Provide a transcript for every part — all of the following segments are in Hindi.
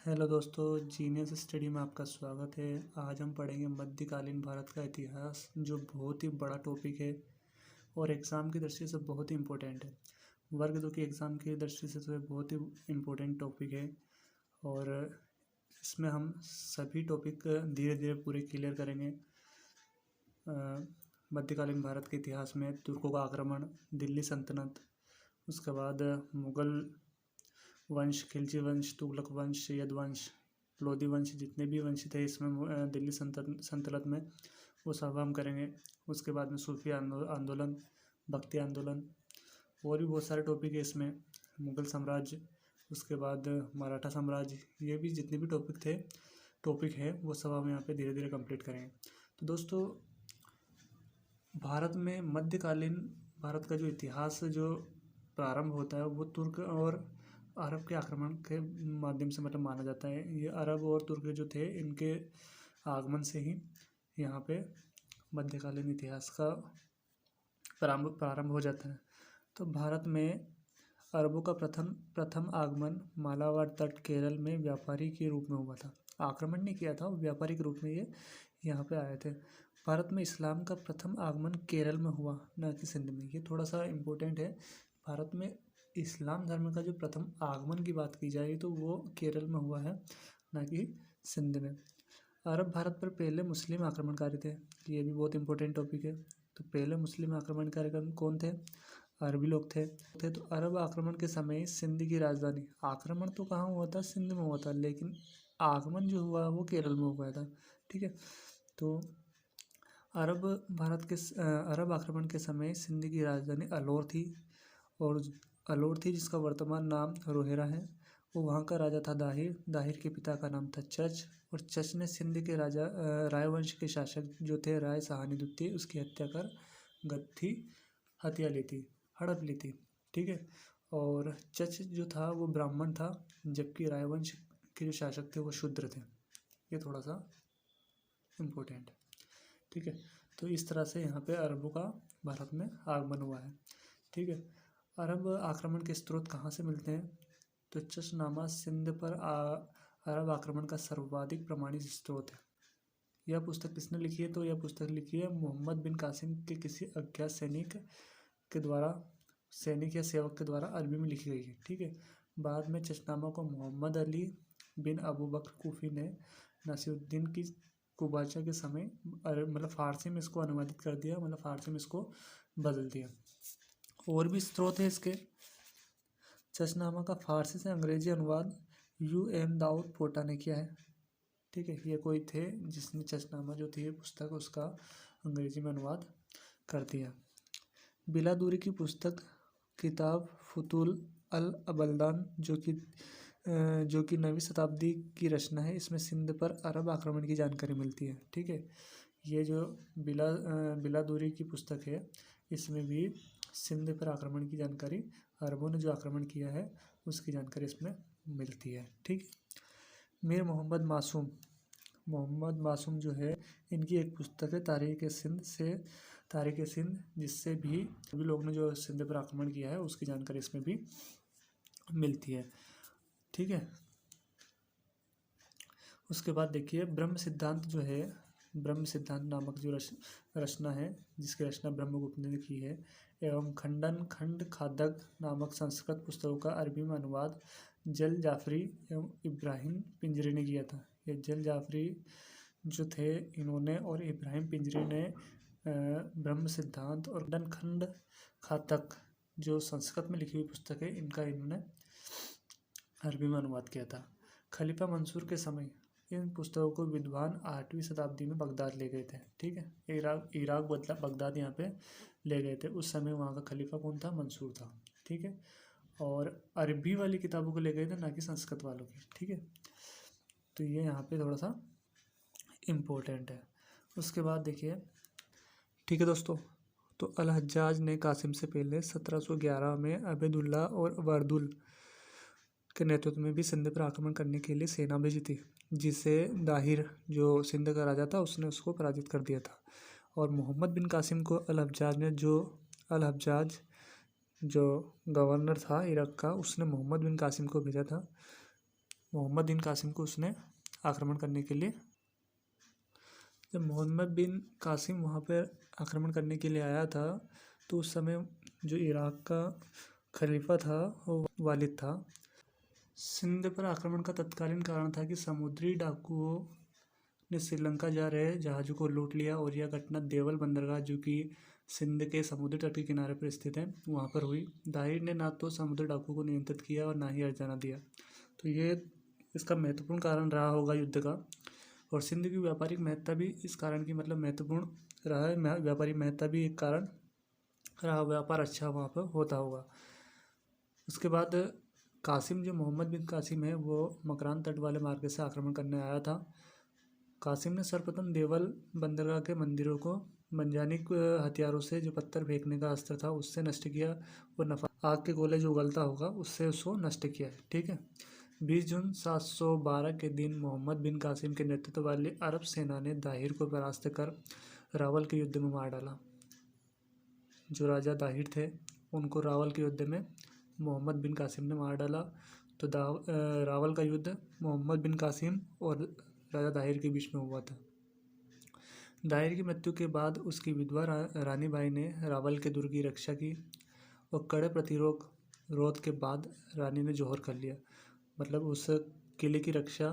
हेलो दोस्तों, जीनियस स्टडी में आपका स्वागत है। आज हम पढ़ेंगे मध्यकालीन भारत का इतिहास, जो बहुत ही बड़ा टॉपिक है और एग्ज़ाम की दृष्टि से बहुत ही इम्पोर्टेंट है। वर्ग दो की एग्ज़ाम की दृष्टि से तो ये बहुत ही इम्पोर्टेंट टॉपिक है और इसमें हम सभी टॉपिक धीरे धीरे पूरे क्लियर करेंगे। मध्यकालीन भारत के इतिहास में तुर्कों का आक्रमण, दिल्ली सल्तनत, उसके बाद मुग़ल वंश, खिलजी वंश, तुगलक वंश, सैयद वंश, लोधी वंश, जितने भी वंश थे इसमें दिल्ली सल्तनत में, वो सब हम करेंगे। उसके बाद में सूफी आंदोलन, भक्ति आंदोलन और भी बहुत सारे टॉपिक है इसमें। मुग़ल साम्राज्य, उसके बाद मराठा साम्राज्य, ये भी जितने भी टॉपिक है वो सब हम यहाँ पे धीरे धीरे कंप्लीट करेंगे। तो दोस्तों, भारत में मध्यकालीन भारत का जो इतिहास जो प्रारंभ होता है वो तुर्क और अरब के आक्रमण के माध्यम से मतलब माना जाता है। ये अरब और तुर्क जो थे, इनके आगमन से ही यहाँ पे मध्यकालीन इतिहास का प्रारंभ हो जाता है। तो भारत में अरबों का प्रथम आगमन मालाबार तट, केरल में व्यापारी के रूप में हुआ था। आक्रमण नहीं किया था, व्यापारी के रूप में ये यहाँ पे आए थे। भारत में इस्लाम का प्रथम आगमन केरल में हुआ, न कि सिंध में। ये थोड़ा सा इम्पोर्टेंट है। भारत में इस्लाम धर्म का जो प्रथम आगमन की बात की जाए तो वो केरल में हुआ है, न कि सिंध में। अरब भारत पर पहले मुस्लिम आक्रमणकारी थे। ये भी बहुत इंपॉर्टेंट टॉपिक है। तो पहले मुस्लिम आक्रमणकारी कौन थे? अरबी लोग थे। तो अरब आक्रमण के समय सिंध की राजधानी, आक्रमण तो कहाँ हुआ था? सिंध में हुआ था, लेकिन आगमन जो हुआ वो केरल में हुआ था। ठीक है। तो अरब आक्रमण के समय सिंध की राजधानी अलौर थी, और अलौर थी जिसका वर्तमान नाम रोहेरा है। वो वहाँ का राजा था दाहिर के पिता का नाम था चच, और चच ने सिंध के राजा राय वंश के शासक जो थे राय सहानी द्वितीय, उसकी हत्या कर गद्दी हड़प ली थी। ठीक है। और चच जो था वो ब्राह्मण था, जबकि राय वंश के जो शासक थे वो शूद्र थे। ये थोड़ा सा इम्पोर्टेंट है। ठीक है। तो इस तरह से यहाँ पे अरबों का भारत में आगमन हुआ है। ठीक है। अरब आक्रमण के स्रोत कहाँ से मिलते हैं? तो चचनामा सिंध पर अरब आक्रमण का सर्वाधिक प्रमाणित स्रोत है। यह पुस्तक किसने लिखी है? तो यह पुस्तक लिखी है मोहम्मद बिन कासिम के किसी अज्ञात सैनिक या सेवक के द्वारा अरबी में लिखी गई है। ठीक है। बाद में चचनामा को मोहम्मद अली बिन अबू बकर कूफी ने नासिरुद्दीन की कुबाचा के समय मतलब फारसी में इसको अनुवादित कर दिया, मतलब फारसी में इसको बदल दिया। और भी स्रोत है इसके। चचनामा का फारसी से अंग्रेजी अनुवाद U.M. दाऊद पोटा ने किया है। ठीक है। ये कोई थे जिसने चचनामा जो थी पुस्तक उसका अंग्रेजी में अनुवाद कर दिया। बिला दूरी की पुस्तक किताब फुतूल अल अबलदान, जो कि 9वीं शताब्दी की रचना है, इसमें सिंध पर अरब आक्रमण की जानकारी मिलती है। ठीक है। ये जो बिला दूरी की पुस्तक है, इसमें भी सिंध पर आक्रमण की जानकारी, अरबों ने जो आक्रमण किया है उसकी जानकारी इसमें मिलती है। ठीक। मीर मोहम्मद मासूम जो है, इनकी एक पुस्तक है तारीख सिंध, जिससे भी सभी लोग ने जो सिंध पर आक्रमण किया है उसकी जानकारी इसमें भी मिलती है। ठीक है। उसके बाद देखिए ब्रह्म सिद्धांत जो है, ब्रह्म सिद्धांत नामक जो रचना है, जिसकी रचना ब्रह्मगुप्त ने की है, एवं खंड खादक नामक संस्कृत पुस्तकों का अरबी में अनुवाद जल जाफरी एवं इब्राहिम पिंजरी ने किया था। ये जल जाफरी जो थे इन्होंने, और इब्राहिम पिंजरी ने ब्रह्म सिद्धांत और खंड खातक जो संस्कृत में लिखी हुई पुस्तक है, इनका इन्होंने अरबी में अनुवाद किया था। खलीफा मंसूर के समय इन पुस्तकों को विद्वान 8वीं शताब्दी में बगदाद ले गए थे। ठीक है। इराक बगदाद यहाँ पे ले गए थे। उस समय वहाँ का खलीफा कौन था? मंसूर था। ठीक है। और अरबी वाली किताबों को ले गए थे, ना कि संस्कृत वालों की। ठीक है। तो ये यहाँ पे थोड़ा सा इम्पोर्टेंट है। उसके बाद देखिए, ठीक है दोस्तों, तो अल हज्जाज ने कासिम से पहले 1711 में अबेदुल्ला और वर्दुल के नेतृत्व में भी सिंध पर आक्रमण करने के लिए सेना भेजी थी, जिसे दाहिर जो सिंध का राजा था उसने उसको पराजित कर दिया था। और मोहम्मद बिन कासिम को अल हज्जाज जो गवर्नर था इराक का, उसने मोहम्मद बिन कासिम को भेजा था मोहम्मद बिन कासिम को उसने आक्रमण करने के लिए, जब मोहम्मद बिन कासिम वहाँ पर आक्रमण करने के लिए आया था तो उस समय जो इराक का खलीफा था वो वालिद था। सिंध पर आक्रमण का तत्कालीन कारण था कि समुद्री डाकुओं ने श्रीलंका जा रहे जहाज़ों को लूट लिया और यह घटना देवल बंदरगाह जो कि सिंध के समुद्री तट के किनारे पर स्थित है वहाँ पर हुई। दाहिर ने ना तो समुद्री डाकुओं को नियंत्रित किया और ना ही हर्जाना दिया, तो ये इसका महत्वपूर्ण कारण रहा होगा युद्ध का। और सिंध की व्यापारिक महत्ता भी इस कारण की मतलब महत्वपूर्ण रहा है, व्यापारिक महत्ता भी एक कारण रहा, व्यापार अच्छा वहाँ पर होता होगा। उसके बाद कासिम जो मोहम्मद बिन कासिम है वो मकरान तट वाले मार्ग से आक्रमण करने आया था। कासिम ने सर्वप्रथम देवल बंदरगाह के मंदिरों को मनजानिक हथियारों से, जो पत्थर फेंकने का अस्त्र था, उससे नष्ट किया और नफा आग के गोले जो उगलता होगा उससे उसको नष्ट किया। ठीक है। 20 जून 712 के दिन मोहम्मद बिन कासिम के नेतृत्व वाली अरब सेना ने दाहिर को परास्त कर रावल के युद्ध में मार डाला। जो राजा दाहिर थे उनको रावल के युद्ध में मोहम्मद बिन कासिम ने मार डाला। तो रावल का युद्ध मोहम्मद बिन कासिम और राजा दाहिर के बीच में हुआ था। दाहिर की मृत्यु के बाद उसकी विधवा रानी बाई ने रावल के दुर्ग की रक्षा की और कड़े प्रतिरोध के बाद रानी ने जौहर कर लिया। मतलब उस किले की रक्षा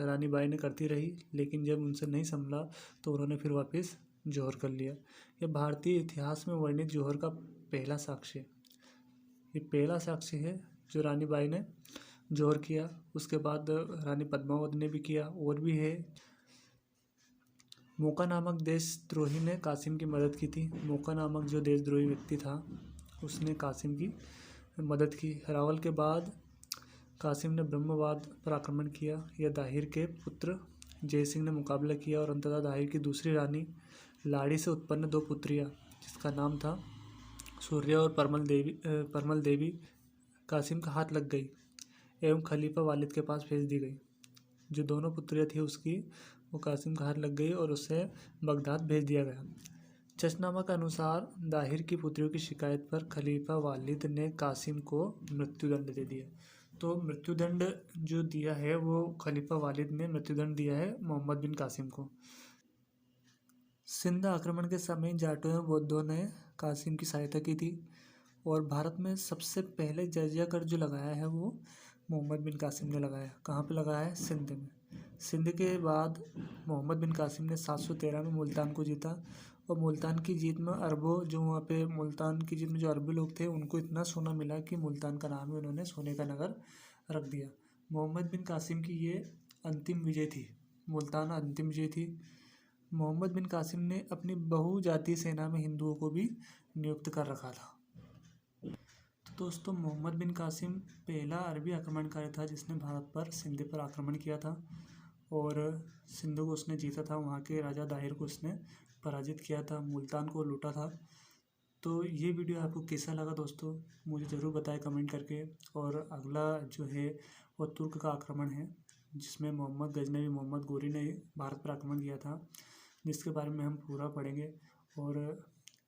रानी बाई ने करती रही, लेकिन जब उनसे नहीं संभला तो उन्होंने फिर वापस जौहर कर लिया। यह भारतीय इतिहास में वर्णित जौहर का पहला साक्ष्य, ये पहला साक्ष्य है जो रानी बाई ने जौहर किया। उसके बाद रानी पद्मावती ने भी किया, और भी है। मोका नामक देशद्रोही ने कासिम की मदद की थी। मोका नामक जो देशद्रोही व्यक्ति था उसने कासिम की मदद की। रावल के बाद कासिम ने ब्रह्मवाद पर आक्रमण किया। यह दाहिर के पुत्र जय सिंह ने मुकाबला किया और अंततः दाहिर की दूसरी रानी लाड़ी से उत्पन्न 2 पुत्रियां, जिसका नाम था सूर्या और परमल देवी कासिम का हाथ लग गई एवं खलीफा वालिद के पास भेज दी गई। जो दोनों पुत्रियां थी उसकी, वो कासिम का हाथ लग गई और उसे बगदाद भेज दिया गया। चशनामा के अनुसार दाहिर की पुत्रियों की शिकायत पर खलीफा वालिद ने कासिम को मृत्युदंड दे दिया। तो मृत्युदंड जो दिया है वो खलीफा वालिद ने मृत्युदंड दिया है मोहम्मद बिन कासिम को। सिंध आक्रमण के समय जाटों एवं बौद्धों ने कासिम की सहायता की थी और भारत में सबसे पहले जजिया कर जो लगाया है वो मोहम्मद बिन कासिम ने लगाया। कहाँ पे लगाया है? सिंध में। सिंध के बाद मोहम्मद बिन कासिम ने 713 में मुल्तान को जीता और मुल्तान की जीत में अरबों, जो वहाँ पे मुल्तान की जीत में जो अरबी लोग थे उनको इतना सोना मिला कि मुल्तान का नाम ही उन्होंने सोने का नगर रख दिया। मोहम्मद बिन कासिम की ये अंतिम विजय थी, मुल्तान अंतिम विजय थी। मोहम्मद बिन कासिम ने अपनी बहुजातीय सेना में हिंदुओं को भी नियुक्त कर रखा था। तो दोस्तों, मोहम्मद बिन कासिम पहला अरबी आक्रमणकारी था जिसने भारत पर, सिंध पर आक्रमण किया था और सिंध को उसने जीता था। वहाँ के राजा दाहिर को उसने पराजित किया था, मुल्तान को लूटा था। तो ये वीडियो आपको कैसा लगा दोस्तों, मुझे ज़रूर बताएं कमेंट करके। और अगला जो है वो तुर्क का आक्रमण है, जिसमें मोहम्मद गजनवी मोहम्मद गोरी ने भारत पर आक्रमण किया था, जिसके बारे में हम पूरा पढ़ेंगे। और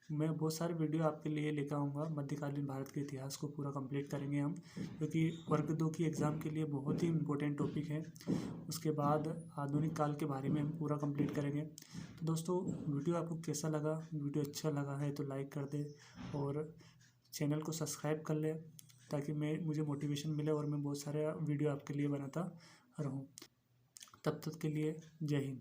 मैं बहुत सारे वीडियो आपके लिए लेकर आऊँगा। मध्यकालीन भारत के इतिहास को पूरा कंप्लीट करेंगे हम, क्योंकि वर्ग 2 की एग्ज़ाम के लिए बहुत ही इम्पोर्टेंट टॉपिक है। उसके बाद आधुनिक काल के बारे में हम पूरा कंप्लीट करेंगे। तो दोस्तों, वीडियो आपको कैसा लगा? वीडियो अच्छा लगा है तो लाइक कर दें और चैनल को सब्सक्राइब कर लें, ताकि मुझे मोटिवेशन मिले और मैं बहुत सारे वीडियो आपके लिए बनाता रहूँ। तब तक के लिए जय हिंद।